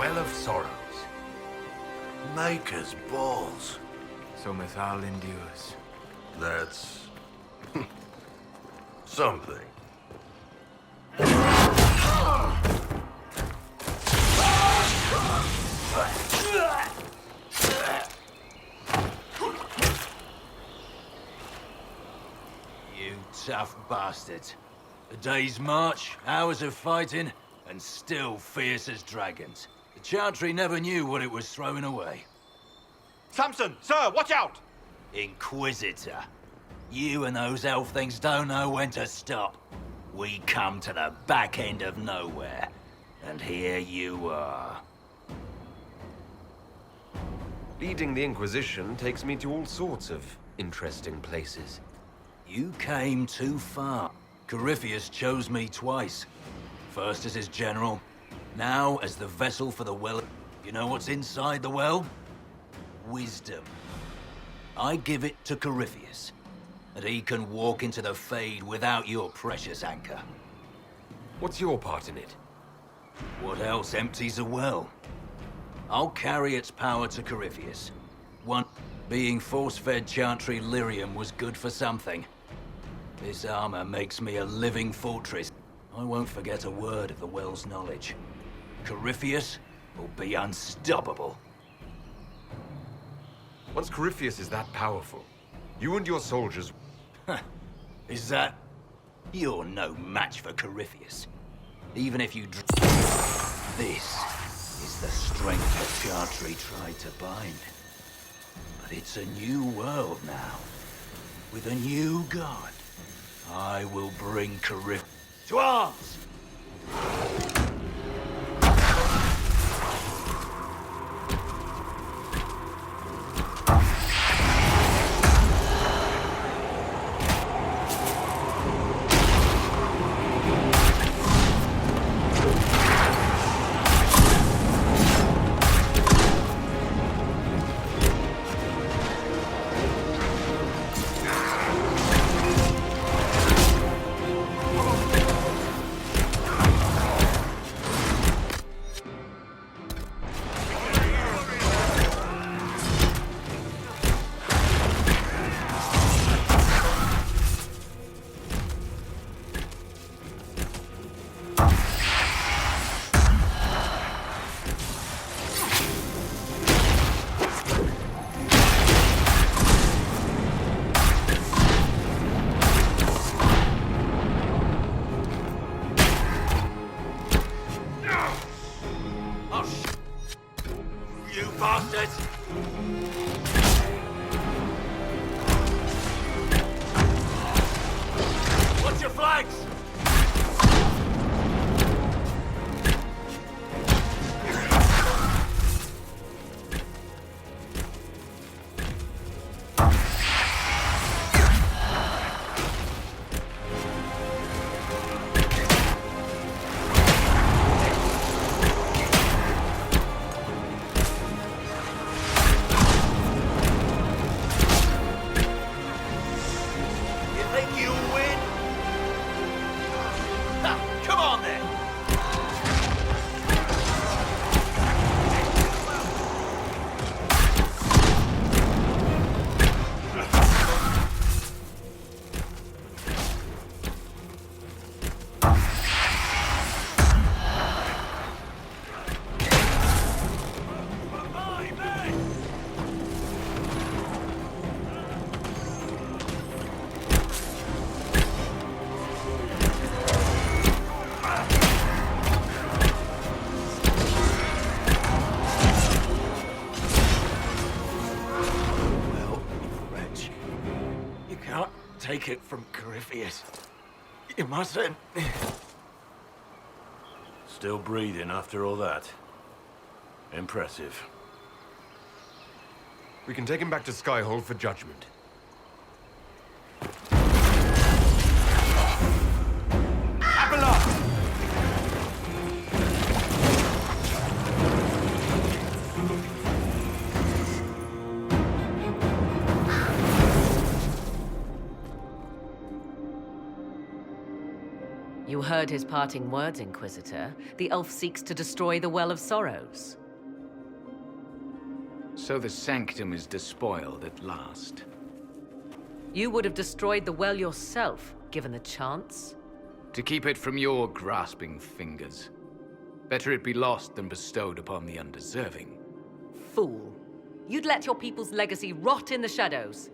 Well of Sorrows. Maker's balls. So Mythal endures. That's... something. You tough bastards. A day's march, hours of fighting, and still fierce as dragons. The Chantry never knew what it was throwing away. Samson, sir, watch out! Inquisitor. You and those elf things don't know when to stop. We come to the back end of nowhere, and here you are. Leading the Inquisition takes me to all sorts of interesting places. You came too far. Corypheus chose me twice. First as his general, now as the vessel for the well. You know what's inside the well? Wisdom. I give it to Corypheus, and he can walk into the Fade without your precious anchor. What's your part in it? What else empties a well? I'll carry its power to Corypheus. One, being force-fed Chantry lyrium was good for something. This armor makes me a living fortress. I won't forget a word of the well's knowledge. Corypheus will be unstoppable. Once Corypheus is that powerful, you and your soldiers... Is that... You're no match for Corypheus. Even if you... This is the strength the Chantry tried to bind. But it's a new world now. With a new god. I will bring Corypheus to arms! Watch your flanks! Take it from Corypheus. You mustn't. Still breathing after all that. Impressive. We can take him back to Skyhold for judgment. You heard his parting words, Inquisitor. The elf seeks to destroy the Well of Sorrows. So the Sanctum is despoiled at last. You would have destroyed the well yourself, given the chance. To keep it from your grasping fingers. Better it be lost than bestowed upon the undeserving. Fool. You'd let your people's legacy rot in the shadows.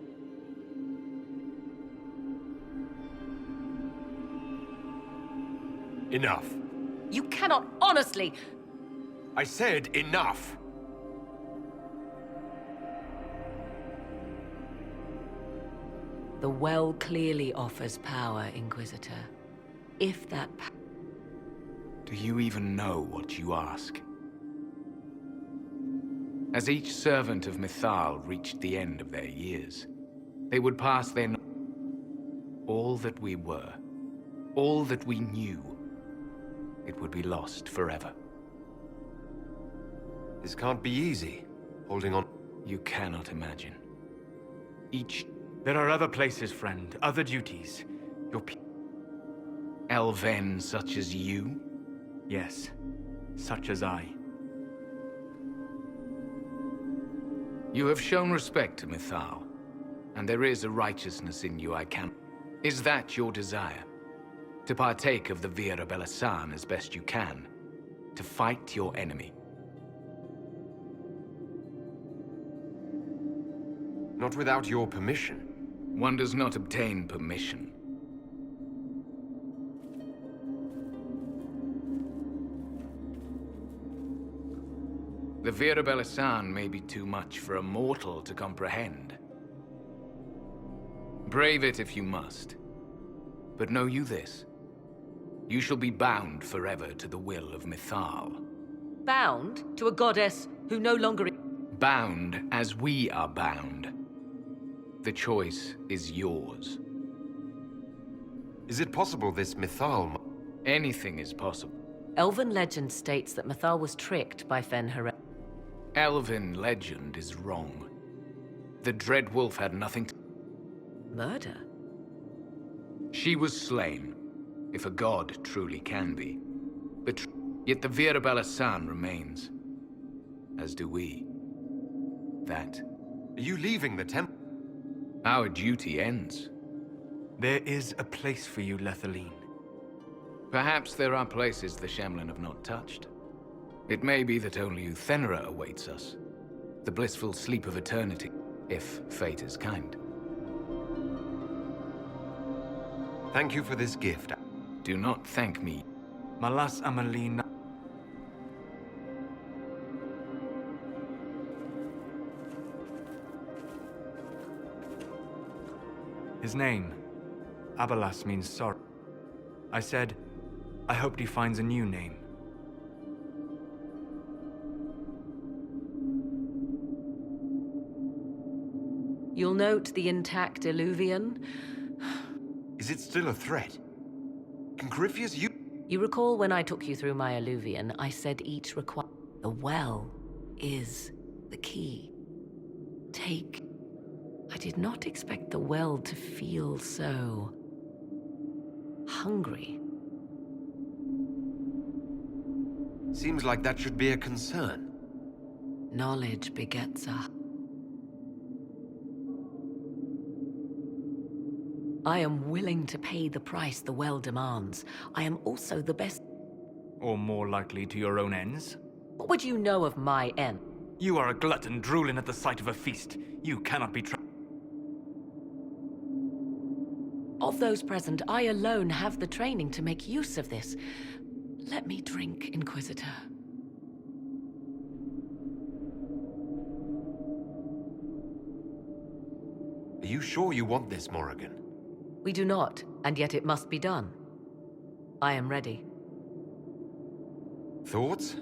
Enough. You cannot honestly... I said enough. The well clearly offers power, Inquisitor. If that Do you even know what you ask? As each servant of Mythal reached the end of their years, they would pass their all that we were, all that we knew, it would be lost forever. This can't be easy, holding on. You cannot imagine. There are other places, friend, other duties. Elven such as you? Yes, such as I. You have shown respect to Mythal, and there is a righteousness in you I can. Is that your desire? To partake of the Vira Belasan as best you can? To fight your enemy? Not without your permission. One does not obtain permission. The Vira Belasan may be too much for a mortal to comprehend. Brave it if you must. But know you this. You shall be bound forever to the will of Mythal. bound to a goddess who no longer... Bound as we are bound. The choice is yours. Is it possible this Mythal... Anything is possible. Elven legend states that Mythal was tricked by Fenrir. Elven legend is wrong. The Dreadwolf had nothing to... Murder? She was slain, if a god truly can be. But yet the Vira Belasan remains. As do we. That. Are you leaving the temple? Our duty ends. There is a place for you, Lethaline. Perhaps there are places the Shemlin have not touched. It may be that only Uthenera awaits us. The blissful sleep of eternity, if fate is kind. Thank you for this gift. Do not thank me. Malas Amalina. His name, Abalas, means sorrow. I said, I hoped he finds a new name. You'll note the intact Illuvian. Is it still a threat? Can Corypheus use... You recall when I took you through my Illuvian, I said each require... The well is the key. Take... I did not expect the well to feel so... hungry. Seems like that should be a concern. Knowledge begets a... I am willing to pay the price the well demands. I am also the best... Or more likely to your own ends? What would you know of my end? You are a glutton drooling at the sight of a feast. You cannot be Of those present, I alone have the training to make use of this. Let me drink, Inquisitor. Are you sure you want this, Morrigan? We do not, and yet it must be done. I am ready. Thoughts?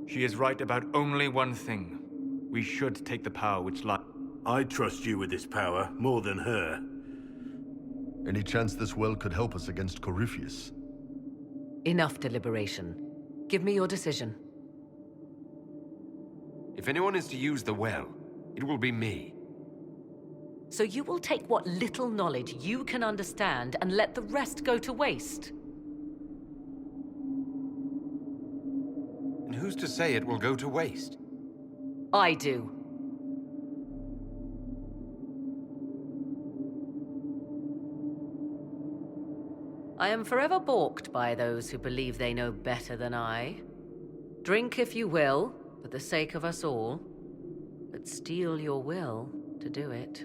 She is right about only one thing. We should take the power which lies... I trust you with this power more than her. Any chance this well could help us against Corypheus? Enough deliberation. Give me your decision. If anyone is to use the well, it will be me. So you will take what little knowledge you can understand and let the rest go to waste? who's to say it will go to waste? I do. I am forever balked by those who believe they know better than I. Drink if you will, for the sake of us all, but steel your will to do it.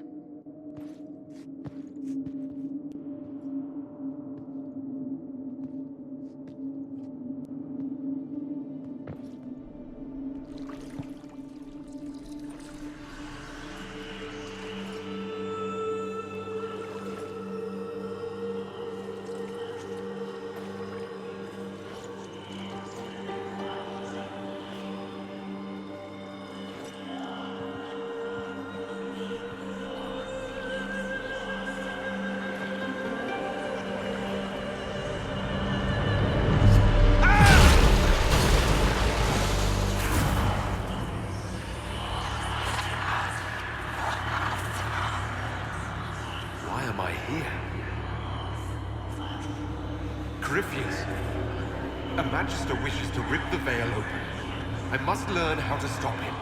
Why am I here? Corypheus! A Magister wishes to rip the veil open. I must learn how to stop him.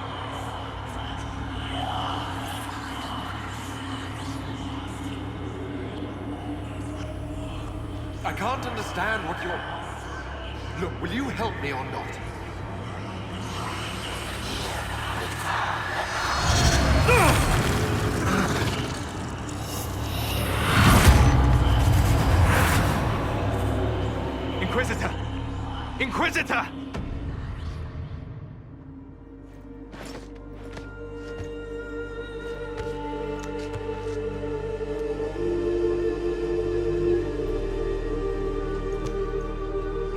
I can't understand what you're... Look, will you help me or not? Inquisitor! Inquisitor!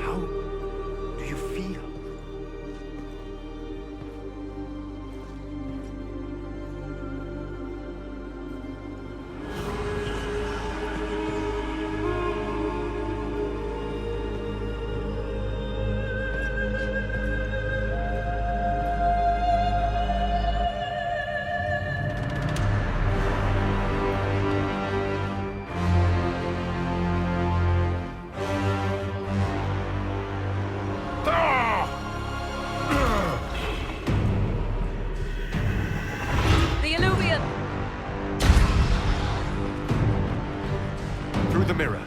How do you feel? The Illuvian! Through the mirror.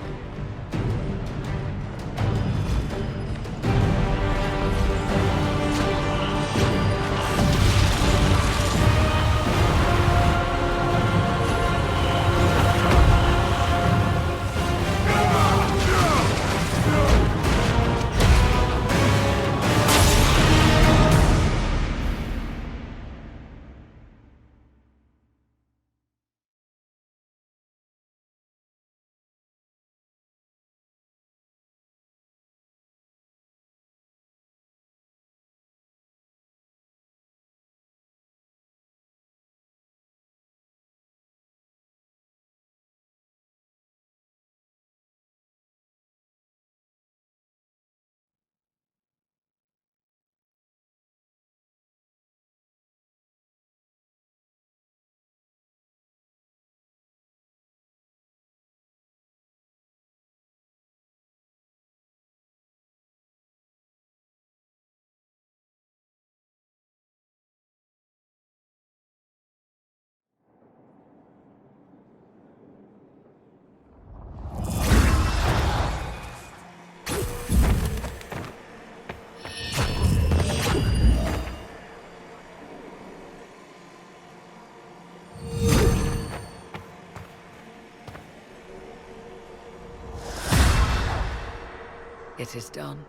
It is done.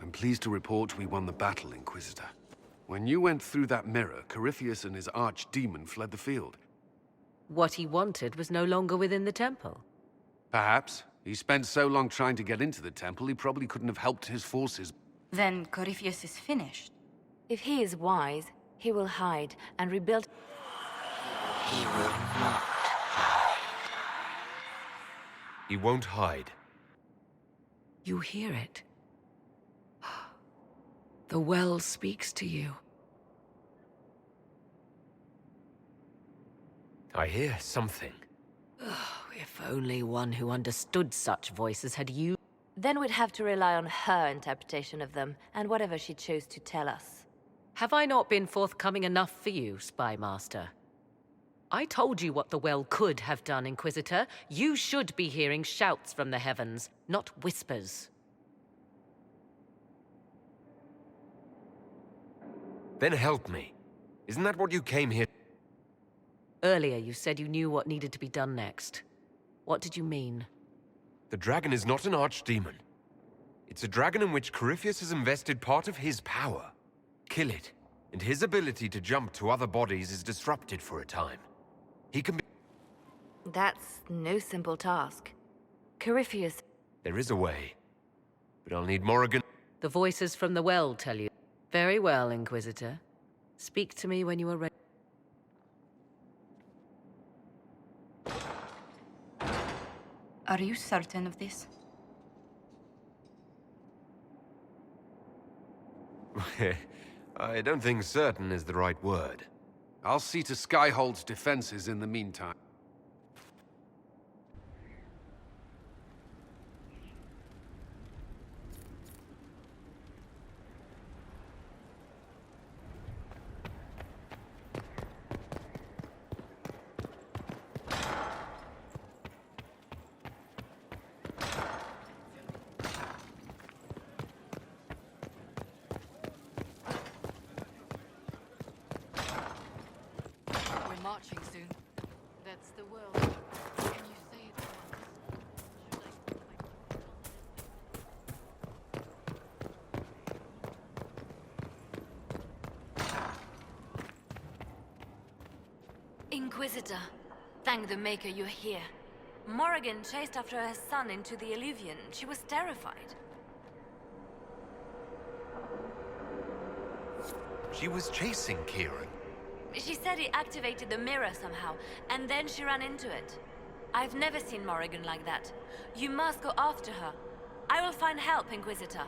I'm pleased to report we won the battle, Inquisitor. When you went through that mirror, Corypheus and his archdemon fled the field. What he wanted was no longer within the temple. Perhaps. He spent so long trying to get into the temple, he probably couldn't have helped his forces. Then Corypheus is finished. If he is wise, he will hide and rebuild. He will not. He won't hide. You hear it. The well speaks to you. I hear something. If only one who understood such voices had used... Then we'd have to rely on her interpretation of them, and whatever she chose to tell us. Have I not been forthcoming enough for you, Spy Master? I told you what the well could have done, Inquisitor. You should be hearing shouts from the heavens, not whispers. Then help me. Isn't that what you came here? Earlier you said you knew what needed to be done next. What did you mean? The dragon is not an archdemon. It's a dragon in which Corypheus has invested part of his power. Kill it, and his ability to jump to other bodies is disrupted for a time. He can be... That's no simple task. Corypheus... There is a way. But I'll need Morrigan... The voices from the well tell you. Very well, Inquisitor. Speak to me when you are ready. Are you certain of this? I don't think certain is the right word. I'll see to Skyhold's defenses in the meantime. We're marching soon. That's the world. Can you say it Inquisitor, thank the Maker you're here. Morrigan chased after her son into the Illuvian. She was terrified. She was chasing Kieran. She said he activated the mirror somehow, and then she ran into it. I've never seen Morrigan like that. You must go after her. I will find help, Inquisitor.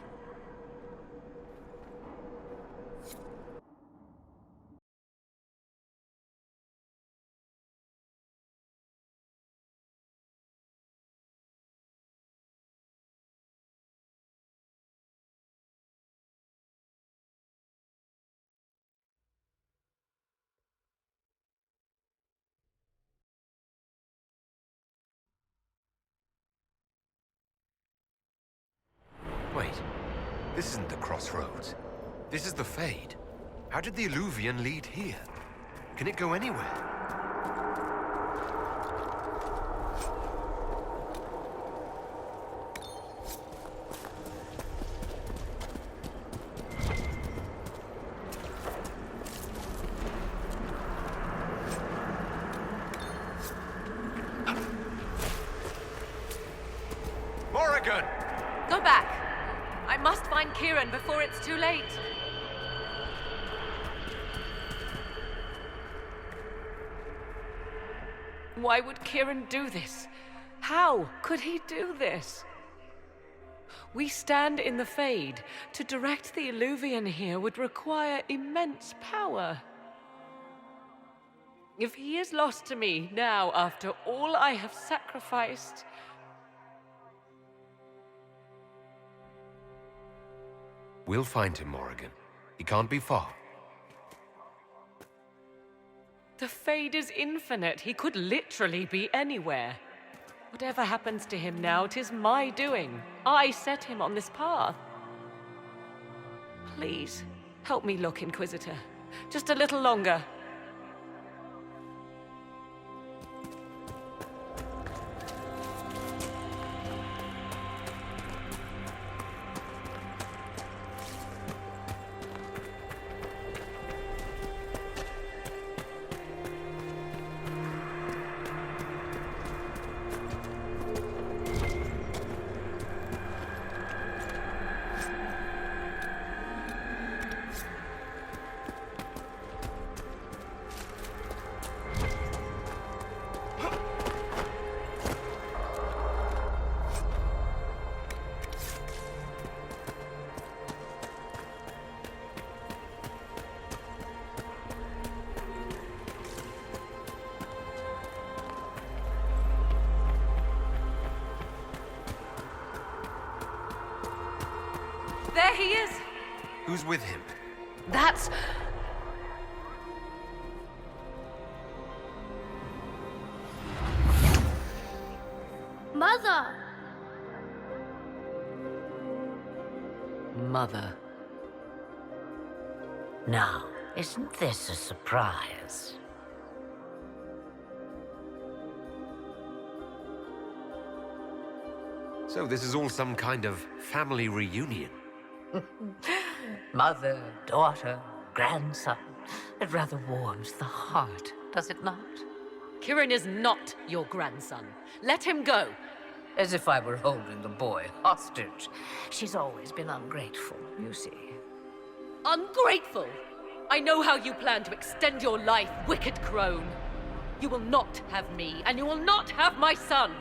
Wait, this isn't the crossroads. This is the Fade. How did the Illuvian lead here? Can it go anywhere? Morrigan! Go back! I must find Kieran before it's too late. Why would Kieran do this? How could he do this? We stand in the Fade. To direct the Illuvian here would require immense power. If he is lost to me now after all I have sacrificed... We'll find him, Morrigan. He can't be far. The Fade is infinite. He could literally be anywhere. Whatever happens to him now, 'tis my doing. I set him on this path. Please, help me look, Inquisitor. Just a little longer. There he is! Who's with him? That's... Mother! Mother. Now, isn't this a surprise? So this is all some kind of family reunion. Mother, daughter, grandson. It rather warms the heart, does it not? Kirin is not your grandson. Let him go. As if I were holding the boy hostage. She's always been ungrateful, you see. Ungrateful? I know how you plan to extend your life, wicked crone. You will not have me, and you will not have my son.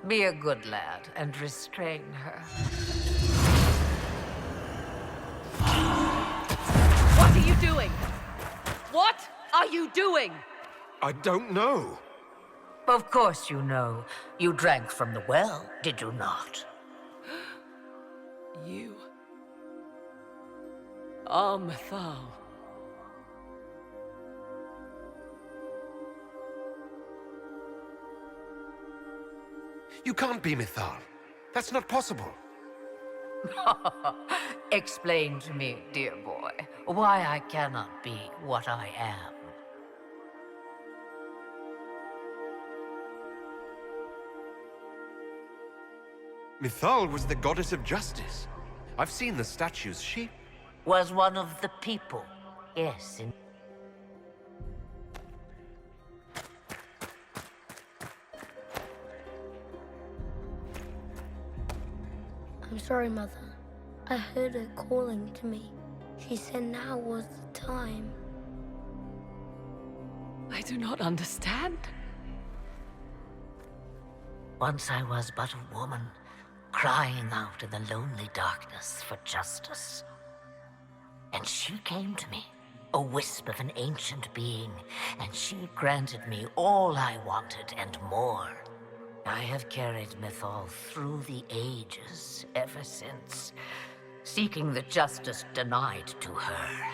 Be a good lad and restrain her. What are you doing? What are you doing? I don't know. Of course you know. You drank from the well, did you not? You... are Mithal. You can't be Mithal. That's not possible. Explain to me, dear boy, why I cannot be what I am. Mithal was the goddess of justice. I've seen the statues. She... was one of the people. Yes, I'm sorry, Mother. I heard her calling to me. She said now was the time. I do not understand. Once I was but a woman, crying out in the lonely darkness for justice. And she came to me, a wisp of an ancient being, and she granted me all I wanted and more. I have carried Mithal through the ages ever since, seeking the justice denied to her.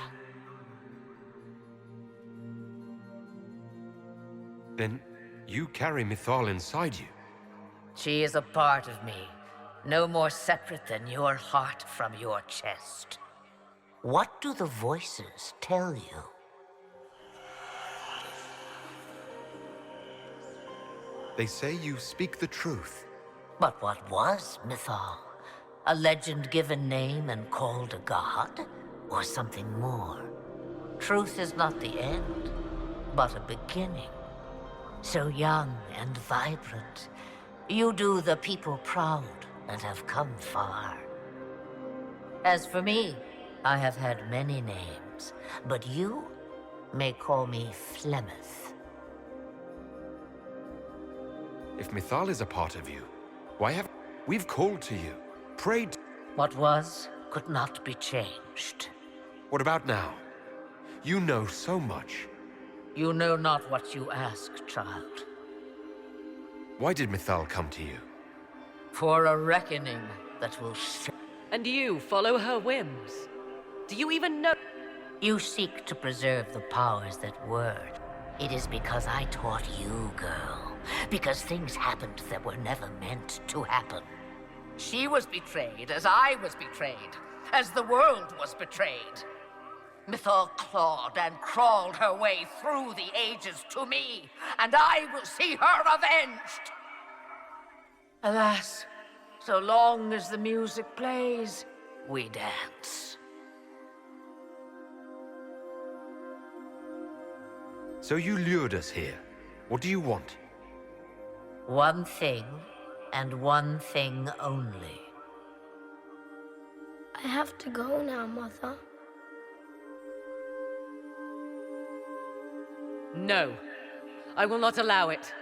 Then you carry Mithal inside you. She is a part of me, no more separate than your heart from your chest. What do the voices tell you? They say you speak the truth. But what was Mithal? A legend given name and called a god? Or something more? Truth is not the end, but a beginning. So young and vibrant, you do the people proud and have come far. As for me, I have had many names, but you may call me Flemeth. If Mithal is a part of you, why have... We've called to you, prayed... What was could not be changed. What about now? You know so much. You know not what you ask, child. Why did Mithal come to you? For a reckoning that will And you follow her whims? Do you even know? You seek to preserve the powers that were. It is because I taught you, girl. Because things happened that were never meant to happen. She was betrayed as I was betrayed, as the world was betrayed. Mithal clawed and crawled her way through the ages to me, and I will see her avenged. Alas, so long as the music plays, we dance. So you lured us here. What do you want? One thing, and one thing only. I have to go now, Mother. No. I will not allow it.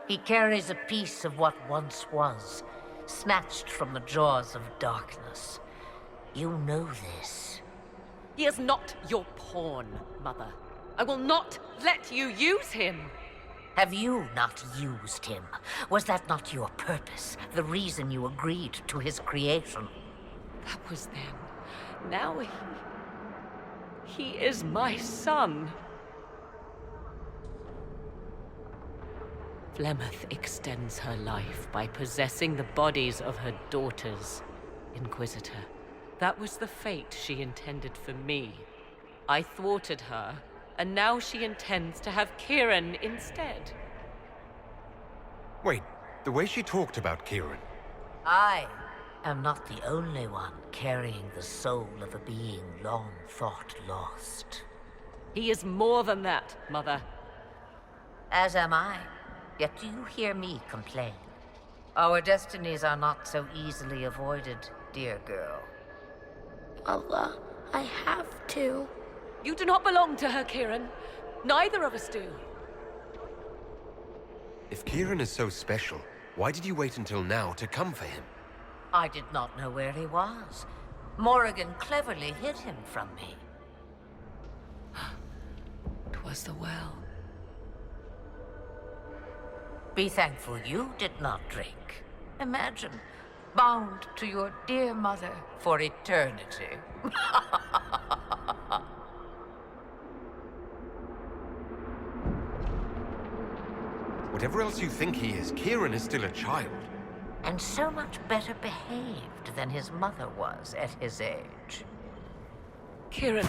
He carries a piece of what once was, snatched from the jaws of darkness. You know this. He is not your pawn, Mother. I will not let you use him. Have you not used him? Was that not your purpose? The reason you agreed to his creation? That was then. Now he is my son. Flemeth extends her life by possessing the bodies of her daughters, Inquisitor. That was the fate she intended for me. I thwarted her, and now she intends to have Kieran instead. Wait, the way she talked about Kieran. I am not the only one carrying the soul of a being long thought lost. He is more than that, Mother. As am I. Yet do you hear me complain? Our destinies are not so easily avoided, dear girl. Mother, I have to. You do not belong to her, Kieran. Neither of us do. If Kieran is so special, why did you wait until now to come for him? I did not know where he was. Morrigan cleverly hid him from me. 'Twas the well. Be thankful you did not drink. Imagine, bound to your dear mother for eternity. Whatever else you think he is, Kieran is still a child. And so much better behaved than his mother was at his age. Kieran,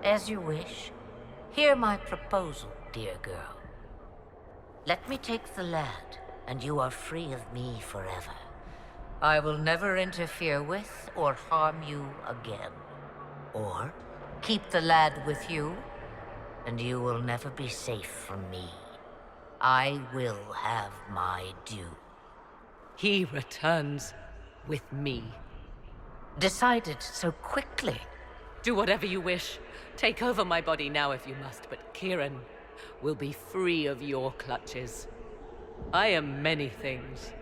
As you wish. Hear my proposal, dear girl. Let me take the lad, and you are free of me forever. I will never interfere with or harm you again. Or keep the lad with you, and you will never be safe from me. I will have my due. he returns with me. Decided so quickly. Do whatever you wish. Take over my body now if you must, but Kieran will be free of your clutches. I am many things,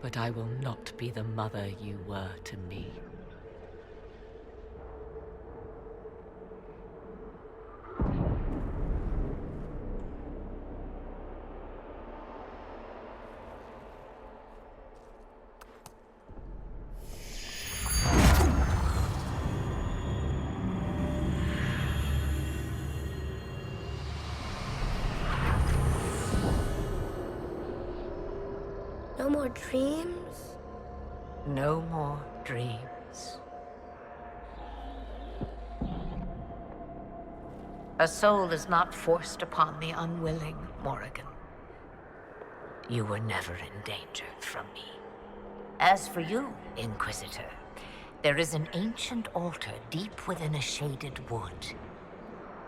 but I will not be the mother you were to me. No more dreams? No more dreams. A soul is not forced upon the unwilling, Morrigan. You were never in danger from me. As for you, Inquisitor, there is an ancient altar deep within a shaded wood.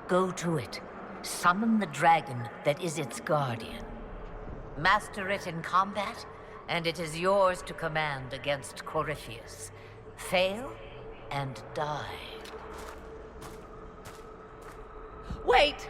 Go to it. Summon the dragon that is its guardian. Master it in combat, and it is yours to command against Corypheus. Fail and die. Wait!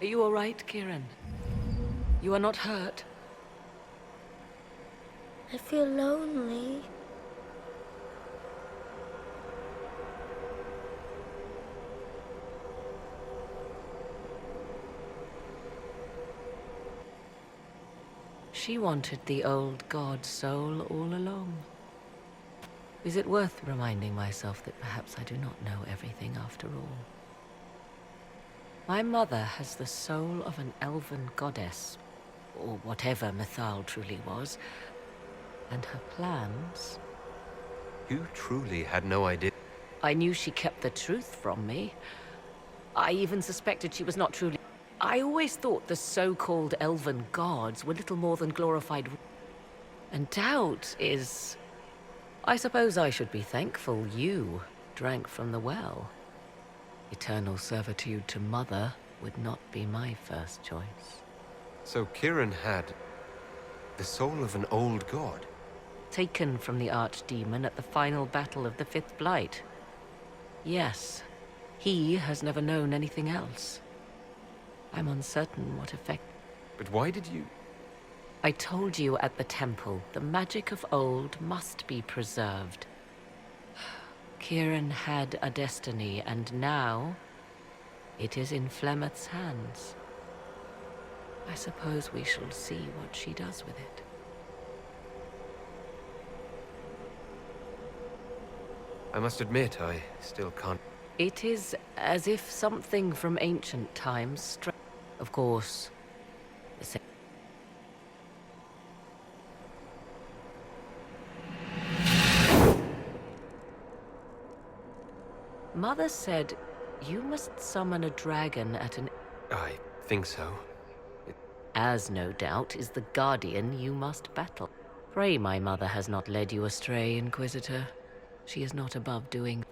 Are you all right, Kieran? You are not hurt? I feel lonely. She wanted the old god soul all along. Is it worth reminding myself that perhaps I do not know everything after all? My mother has the soul of an elven goddess, or whatever Mythal truly was, and her plans... You truly had no idea. I knew she kept the truth from me. I even suspected she was not truly... I always thought the so-called elven gods were little more than glorified... And doubt is... I suppose I should be thankful you drank from the well. Eternal servitude to Mother would not be my first choice. So Kieran had the soul of an old god? Taken from the archdemon at the final battle of the Fifth Blight. Yes, he has never known anything else. I'm uncertain what effect... But why did you... I told you at the temple, the magic of old must be preserved. Kieran had a destiny, and now it is in Flemeth's hands. I suppose we shall see what she does with it. I must admit, I still can't... It is as if something from ancient times Of course, the same... Mother said you must summon a dragon at an... I think so. As no doubt is the guardian you must battle. Pray my mother has not led you astray, Inquisitor. She is not above doing...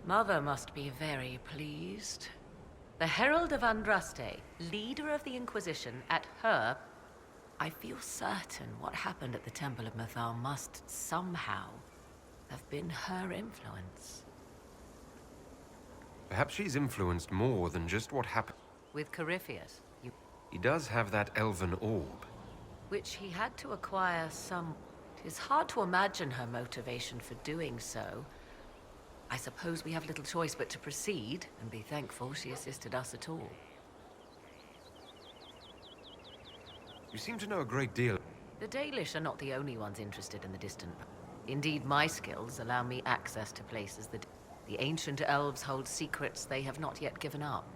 Mother must be very pleased. The Herald of Andraste, leader of the Inquisition, at her... I feel certain what happened at the Temple of Mythal must somehow have been her influence. Perhaps she's influenced more than just what happened. With Corypheus, He does have that elven orb. which he had to acquire some... It is hard to imagine her motivation for doing so. I suppose we have little choice but to proceed, and be thankful she assisted us at all. You seem to know a great deal. The Dalish are not the only ones interested in the distant... Indeed, my skills allow me access to places that... The ancient elves hold secrets they have not yet given up.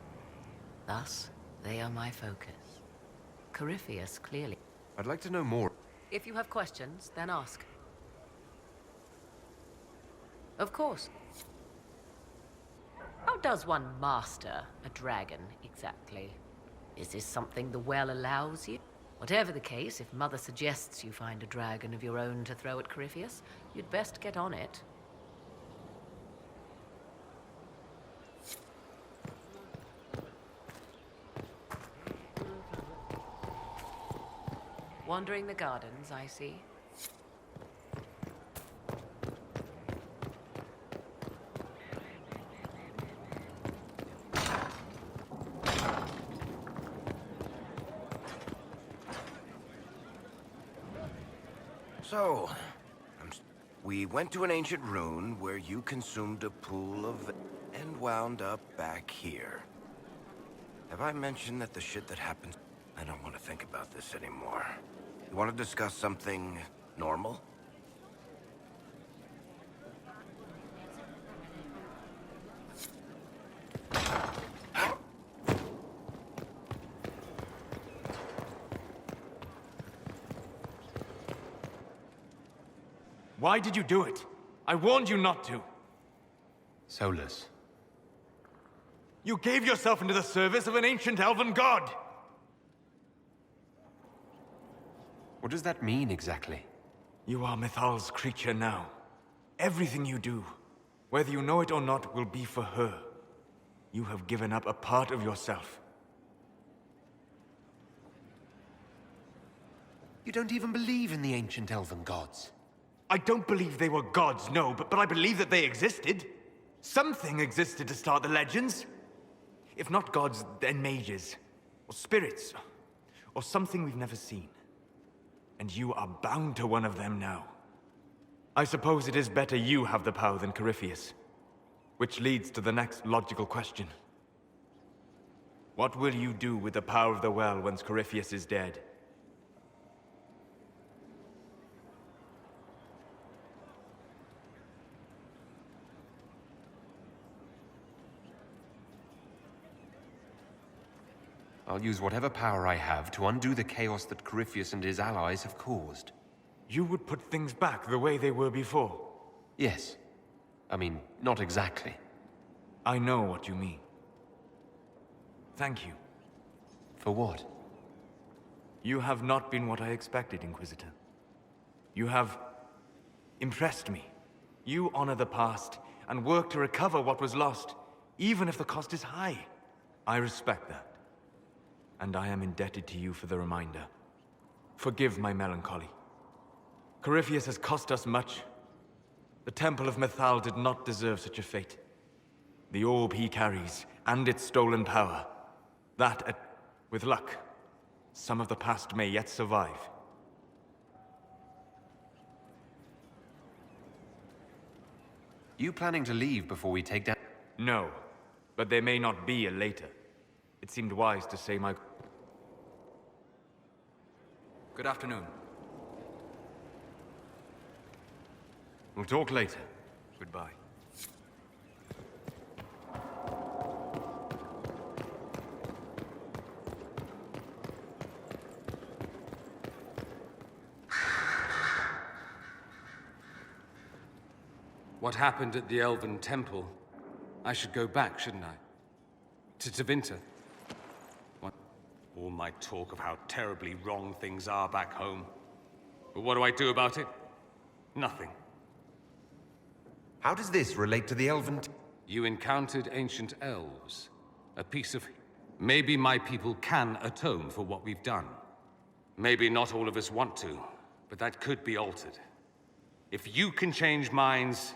Thus, they are my focus. Corypheus, clearly. I'd like to know more. If you have questions, then ask. Of course. How does one master a dragon, exactly? Is this something the well allows you? Whatever the case, if Mother suggests you find a dragon of your own to throw at Corypheus, you'd best get on it. Wandering the gardens, I see. So, we went to an ancient rune where you consumed a pool of... and wound up back here. Have I mentioned that the shit that happened... I don't want to think about this anymore. You want to discuss something normal? Why did you do it? I warned you not to. Solus. You gave yourself into the service of an ancient elven god! What does that mean, exactly? You are Mythal's creature now. Everything you do, whether you know it or not, will be for her. You have given up a part of yourself. You don't even believe in the ancient elven gods. I don't believe they were gods, no, but I believe that they existed. Something existed to start the legends. If not gods, then mages. Or spirits. Or something we've never seen. And you are bound to one of them now. I suppose it is better you have the power than Corypheus. Which leads to the next logical question. What will you do with the power of the well once Corypheus is dead? I'll use whatever power I have to undo the chaos that Corypheus and his allies have caused. You would put things back the way they were before? Yes. I mean, not exactly. I know what you mean. Thank you. For what? You have not been what I expected, Inquisitor. You have impressed me. You honor the past and work to recover what was lost, even if the cost is high. I respect that. And I am indebted to you for the reminder. Forgive my melancholy. Corypheus has cost us much. The Temple of Mythal did not deserve such a fate. The orb he carries, and its stolen power. That, with luck, some of the past may yet survive. You planning to leave before we take down? No, but there may not be a later. It seemed wise to say my... Good afternoon. We'll talk later. Goodbye. What happened at the Elven Temple? I should go back, shouldn't I? To Tevinter. All my talk of how terribly wrong things are back home. But what do I do about it? Nothing. How does this relate to the Elven... You encountered ancient elves. A piece of... Maybe my people can atone for what we've done. Maybe not all of us want to, but that could be altered. If you can change minds,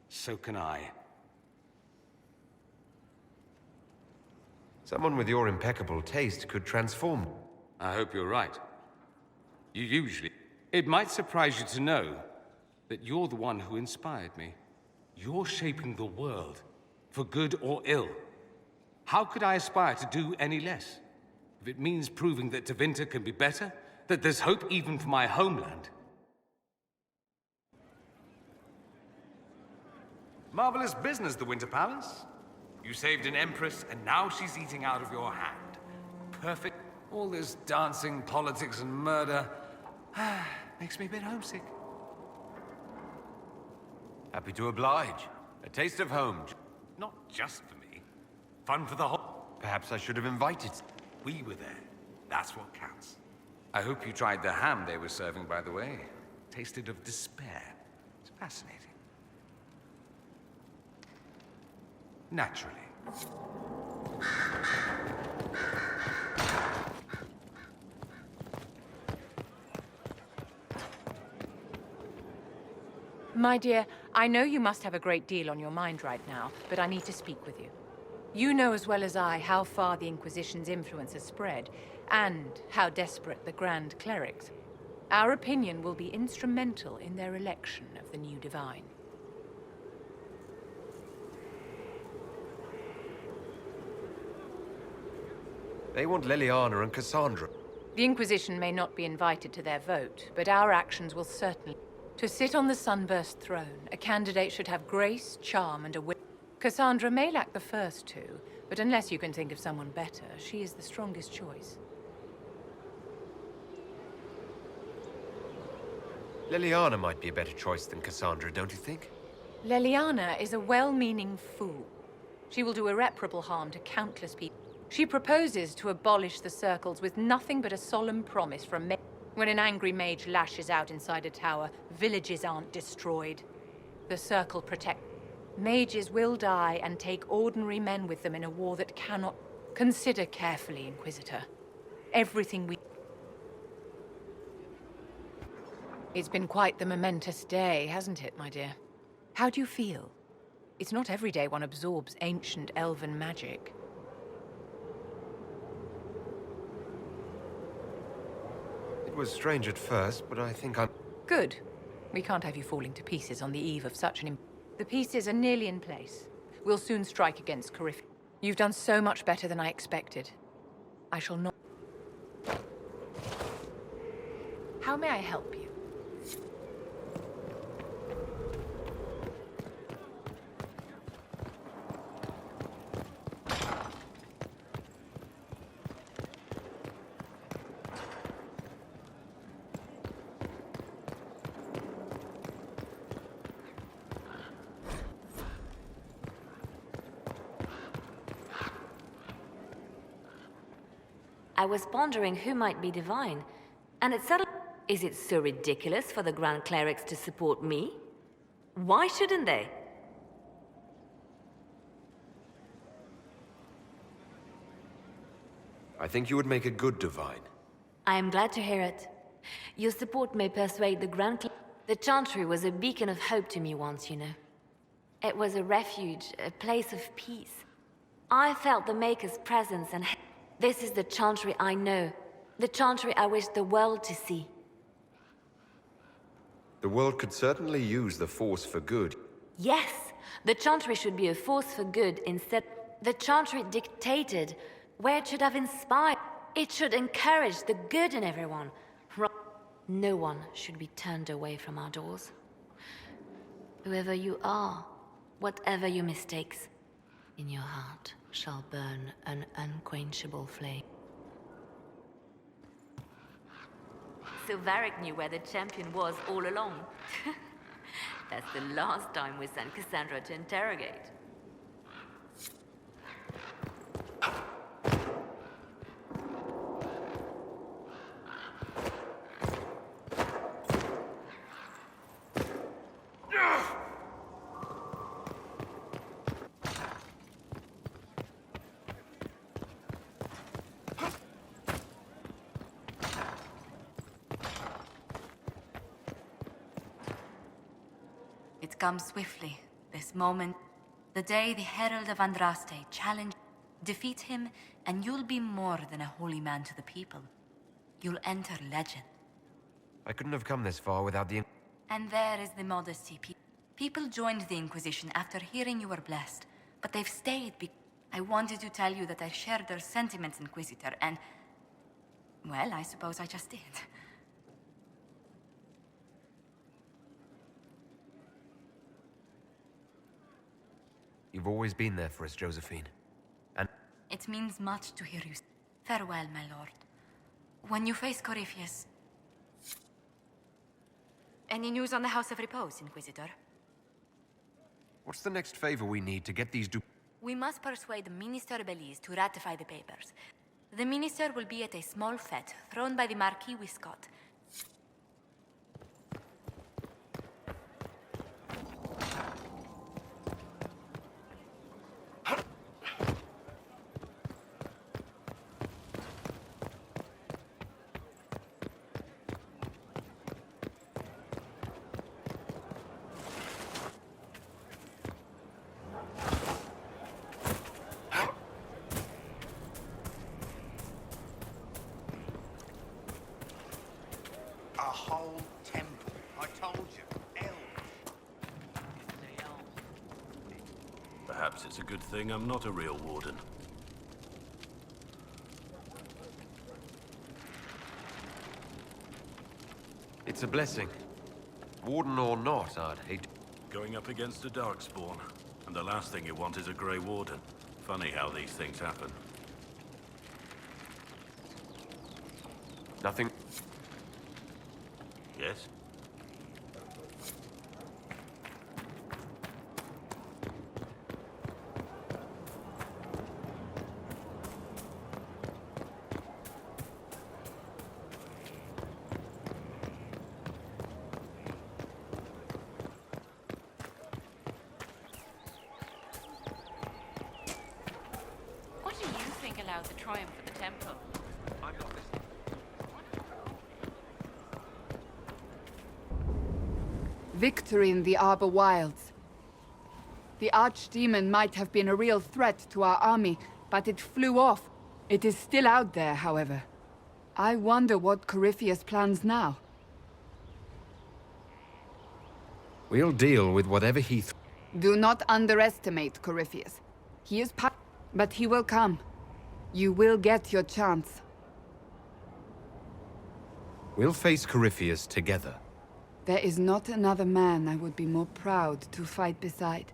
so can I. Someone with your impeccable taste could transform. I hope you're right. You usually... It might surprise you to know that you're the one who inspired me. You're shaping the world, for good or ill. How could I aspire to do any less? If it means proving that Tevinter can be better, that there's hope even for my homeland. Marvelous business, the Winter Palace. You saved an empress, and now she's eating out of your hand. Perfect. All this dancing, politics, and murder makes me a bit homesick. Happy to oblige. A taste of home. Not just for me. Fun for the whole... Perhaps I should have invited... We were there. That's what counts. I hope you tried the ham they were serving, by the way. Tasted of despair. It's fascinating. Naturally. My dear, I know you must have a great deal on your mind right now, but I need to speak with you. You know as well as I how far the Inquisition's influence has spread, and how desperate the Grand Clerics. Our opinion will be instrumental in their election of the new Divine. They want Leliana and Cassandra. The Inquisition may not be invited to their vote, but our actions will certainly... To sit on the Sunburst throne, a candidate should have grace, charm, and a will. Cassandra may lack the first two, but unless you can think of someone better, she is the strongest choice. Leliana might be a better choice than Cassandra, don't you think? Leliana is a well-meaning fool. She will do irreparable harm to countless people. She proposes to abolish the circles with nothing but a solemn promise from when an angry mage lashes out inside a tower, villages aren't destroyed. The circle protects. Mages will die and take ordinary men with them in a war that cannot... Consider carefully, Inquisitor. Everything we... It's been quite the momentous day, hasn't it, my dear? How do you feel? It's not every day one absorbs ancient elven magic. It was strange at first, but I think I'm... Good. We can't have you falling to pieces on the eve of such an... The pieces are nearly in place. We'll soon strike against Corypheus. You've done so much better than I expected. I shall not... How may I help you? I was pondering who might be divine, and it suddenly... Is it so ridiculous for the Grand Clerics to support me? Why shouldn't they? I think you would make a good divine. I am glad to hear it. Your support may persuade the Grand Clerics. The Chantry was a beacon of hope to me once, you know. It was a refuge, a place of peace. I felt the Maker's presence and... This is the Chantry I know. The Chantry I wish the world to see. The world could certainly use the Force for good. Yes! The Chantry should be a force for good instead... The Chantry dictated where it should have inspired. It should encourage the good in everyone. No one should be turned away from our doors. Whoever you are, whatever your mistakes, in your heart shall burn an unquenchable flame. So Varric knew where the champion was all along. That's the last time we sent Cassandra to interrogate. It comes swiftly, this moment. The day the Herald of Andraste challenge, defeat him, and you'll be more than a holy man to the people. You'll enter legend. I couldn't have come this far without the... And there is the modesty. People joined the Inquisition after hearing you were blessed, but they've stayed I wanted to tell you that I shared their sentiments, Inquisitor, and... Well, I suppose I just did. You've always been there for us, Josephine. And... It means much to hear you. Farewell, my lord. When you face Corypheus... Any news on the House of Repose, Inquisitor? What's the next favor we need to get these We must persuade the Minister Belize to ratify the papers. The Minister will be at a small fete thrown by the Marquis Wiscott. A whole temple. I told you. Perhaps it's a good thing I'm not a real warden. It's a blessing. Warden or not, I'd hate... Going up against a Darkspawn, and the last thing you want is a Grey Warden. Funny how these things happen. Nothing... Yes? What do you think allowed the triumph of the temple? I'm not listening. Victory in the Arbor Wilds. The archdemon might have been a real threat to our army, but it flew off. It is still out there, however. I wonder what Corypheus plans now. We'll deal with whatever he... Do not underestimate Corypheus. He is but he will come. You will get your chance. We'll face Corypheus together. There is not another man I would be more proud to fight beside.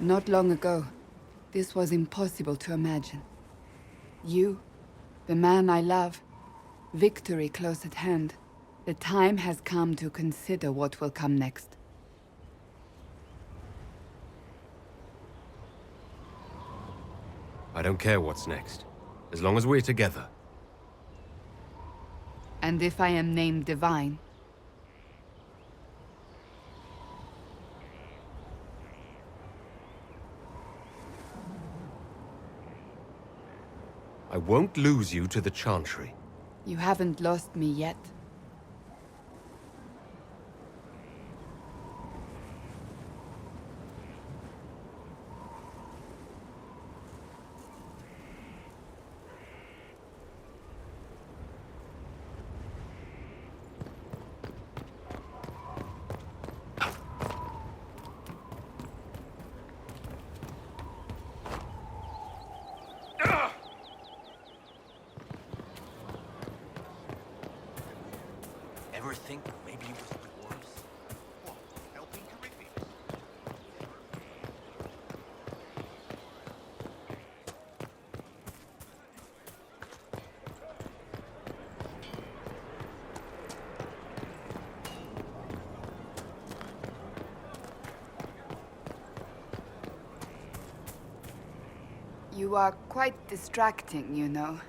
Not long ago, this was impossible to imagine. You, the man I love, victory close at hand. The time has come to consider what will come next. I don't care what's next, as long as we're together. And if I am named Divine? I won't lose you to the Chantry. You haven't lost me yet. Ever think maybe it was dwarves? What, helping Corypheus? You are quite distracting, you know.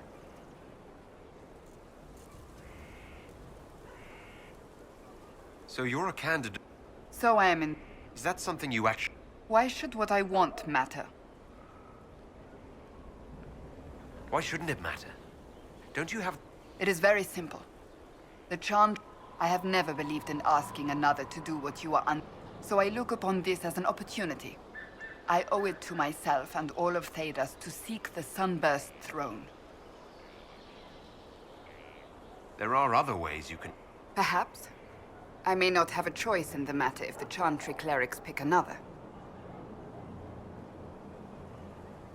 So you're a candidate. So I am in... Is that something you actually... Why should what I want matter? Why shouldn't it matter? Don't you have... It is very simple. The chant... I have never believed in asking another to do what you are so I look upon this as an opportunity. I owe it to myself and all of Thedas to seek the Sunburst throne. There are other ways you can... Perhaps. I may not have a choice in the matter if the Chantry clerics pick another.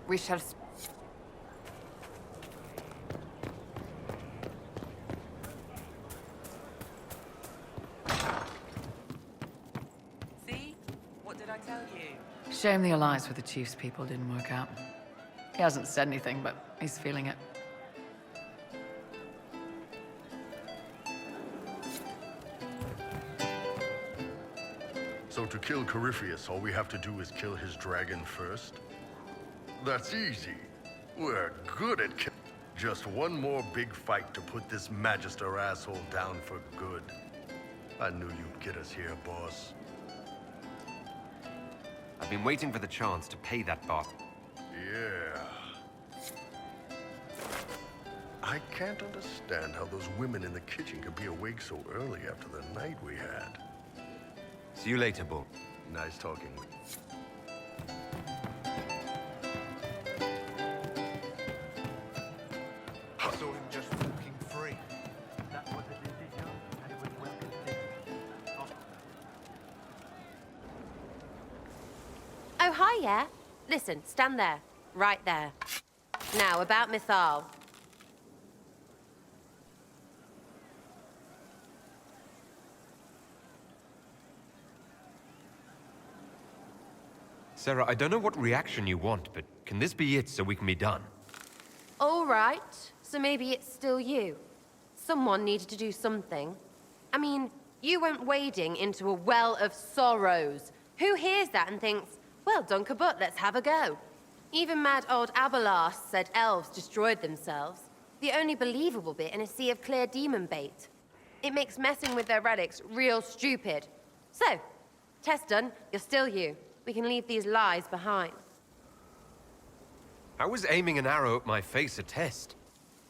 We shall... See? What did I tell you? Shame the alliance with the Chief's people didn't work out. He hasn't said anything, but he's feeling it. So to kill Corypheus, all we have to do is kill his dragon first? That's easy. We're good at killing. Just one more big fight to put this Magister asshole down for good. I knew you'd get us here, boss. I've been waiting for the chance to pay that boss. Yeah. I can't understand how those women in the kitchen could be awake so early after the night we had. See you later, Bull. Nice talking with you. I saw him just walking free. That was a decision, and it was well considered. Oh, hi, yeah? Listen, stand there. Right there. Now, about Mythal. Sarah, I don't know what reaction you want, but can this be it so we can be done? All right. So maybe it's still you. Someone needed to do something. I mean, you went wading into a well of sorrows. Who hears that and thinks, well, Dunkerbutt, let's have a go? Even mad old Abelard said elves destroyed themselves. The only believable bit in a sea of clear demon bait. It makes messing with their relics real stupid. So, test done, you're still you. We can leave these lies behind. How was aiming an arrow at my face a test?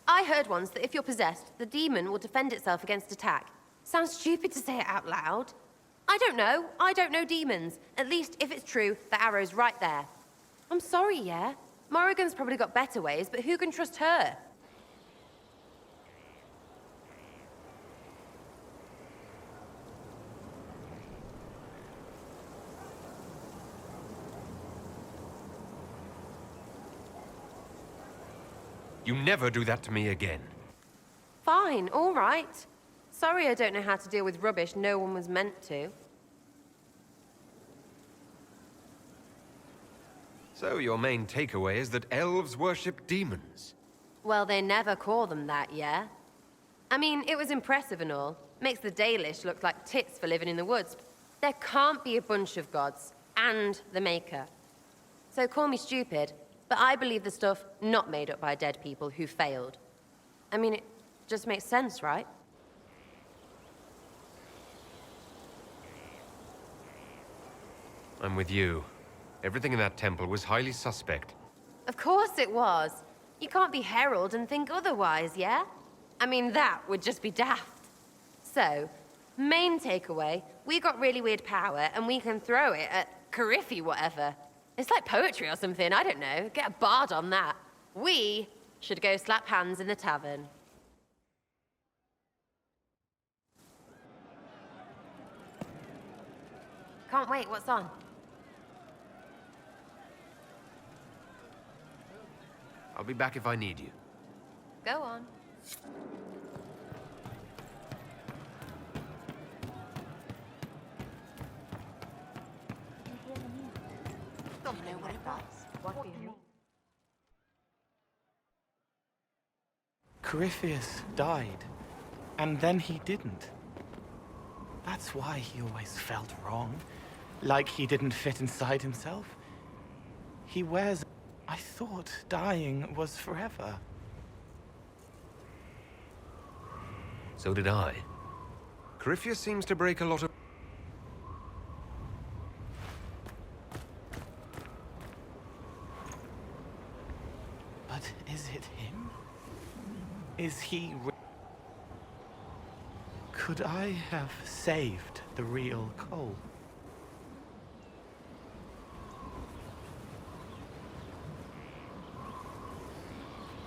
I heard once that if you're possessed, the demon will defend itself against attack. Sounds stupid to say it out loud. I don't know. I don't know demons. At least, if it's true, the arrow's right there. I'm sorry, yeah? Morrigan's probably got better ways, but who can trust her? You never do that to me again. Fine, all right. Sorry I don't know how to deal with rubbish no one was meant to. So your main takeaway is that elves worship demons? Well, they never call them that, yeah? I mean, it was impressive and all. Makes the Dalish look like tits for living in the woods. There can't be a bunch of gods, and the Maker. So call me stupid, but I believe the stuff not made up by dead people who failed. I mean, it just makes sense, right? I'm with you. Everything in that temple was highly suspect. Of course it was. You can't be Herald and think otherwise, yeah? I mean, that would just be daft. So, main takeaway, we got really weird power and we can throw it at Carifi whatever. It's like poetry or something, I don't know. Get a bard on that. We should go slap hands in the tavern. Can't wait, what's on? I'll be back if I need you. Go on. Corypheus died, and then he didn't. That's why he always felt wrong, like he didn't fit inside himself. He wears... I thought dying was forever. So did I. Corypheus seems to break a lot of... But is it him? Is he... Could I have saved the real Cole?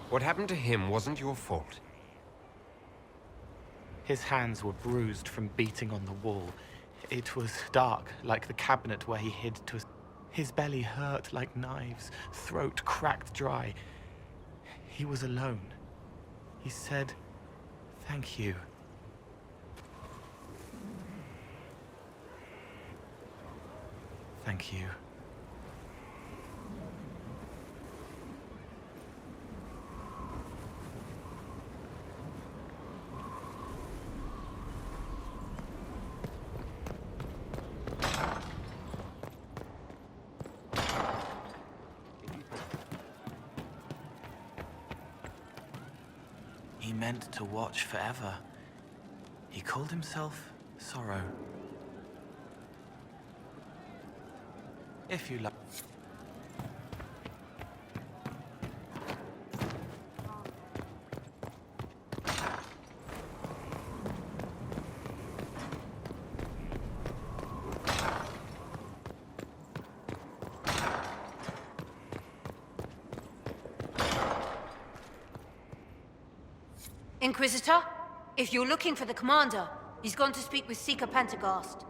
What happened to him wasn't your fault. His hands were bruised from beating on the wall. It was dark, like the cabinet where he hid to... His belly hurt like knives, throat cracked dry. He was alone. He said, "Thank you." Thank you. He meant to watch forever. He called himself Sorrow. If you like. Inquisitor, if you're looking for the commander, he's gone to speak with Seeker Pentecost.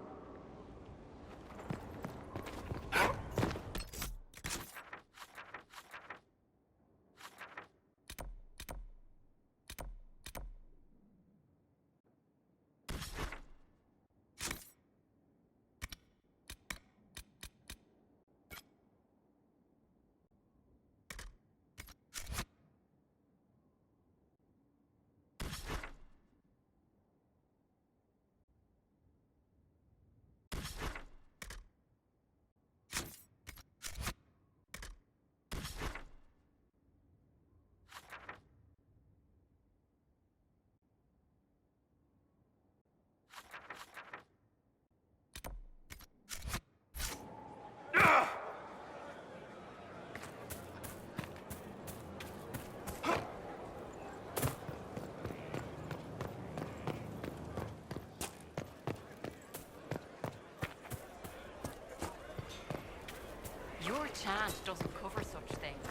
chant doesn't cover such things.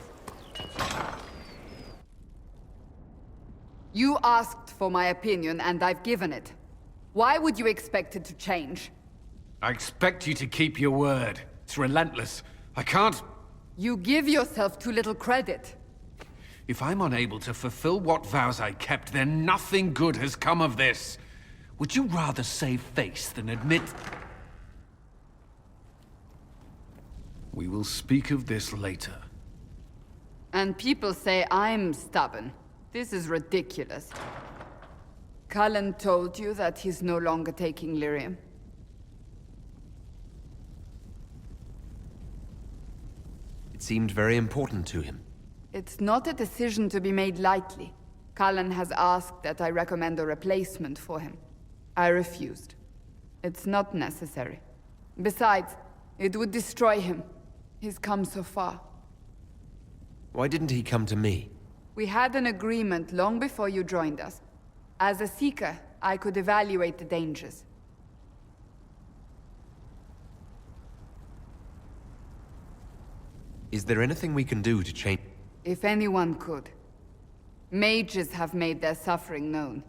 You asked for my opinion, and I've given it. Why would you expect it to change? I expect you to keep your word. It's relentless. I can't... You give yourself too little credit. If I'm unable to fulfill what vows I kept, then nothing good has come of this. Would you rather save face than admit... We will speak of this later. And people say I'm stubborn. This is ridiculous. Cullen told you that he's no longer taking lyrium. It seemed very important to him. It's not a decision to be made lightly. Cullen has asked that I recommend a replacement for him. I refused. It's not necessary. Besides, it would destroy him. He's come so far. Why didn't he come to me? We had an agreement long before you joined us. As a Seeker, I could evaluate the dangers. Is there anything we can do to change? If anyone could. Mages have made their suffering known.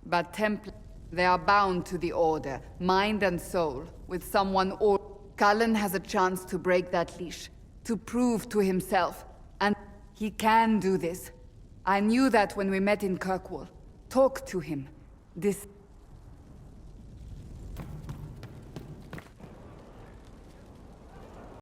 But Templars, they are bound to the Order, mind and soul, with someone or... Cullen has a chance to break that leash, to prove to himself. And he can do this. I knew that when we met in Kirkwall. Talk to him. This...